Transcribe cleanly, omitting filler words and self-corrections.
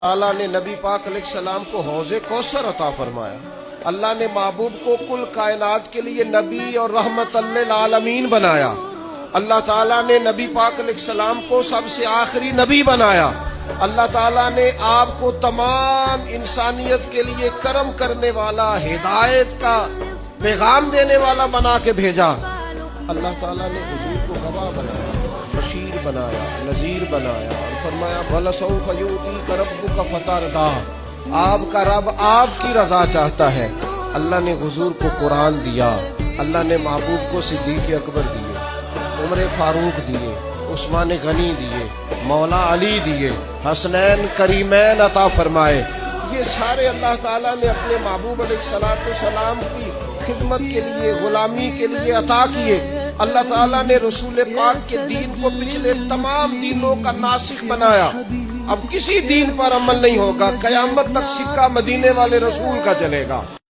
ताला ने नबी पाक अलैहिस्सलाम को हौज़े कौसर अता फरमाया। अल्लाह ने महबूब को कुल कायनात के लिए नबी और रहमतल लिल आलमीन बनाया। अल्लाह ताला ने नबी पाक अलैहिस्सलाम को सबसे आखिरी नबी बनाया। अल्लाह ताला ने आपको तमाम इंसानियत के लिए करम करने वाला, हिदायत का पैगाम देने वाला बना के भेजा। अल्लाह ताला ने हुजूर को गवाह बनाया, बशीर बनाया, नज़ीर बनाया और फरमाया वलसौफ युतीका रब्बुका फतरदा। आपका रब आपकी रजा चाहता है। अल्लाह ने हुजूर को कुरान दिया। अल्लाह ने महबूब को सिद्दीक़ अकबर दिए, उमर फारूक दिए, उस्मान गनी दिए, मौला अली दिए, हसनैन करीमैन अता फरमाए। ये सारे अल्लाह ताला ने अपने महबूब अलैहिस्सलाम की खिदमत के लिए, गुलामी के लिए अता किए। अल्लाह ताला ने रसूल पाक के दीन को पिछले तमाम दीनों का नासिख बनाया। अब किसी दीन पर अमल नहीं होगा, कयामत तक सिक्का मदीने वाले रसूल का चलेगा।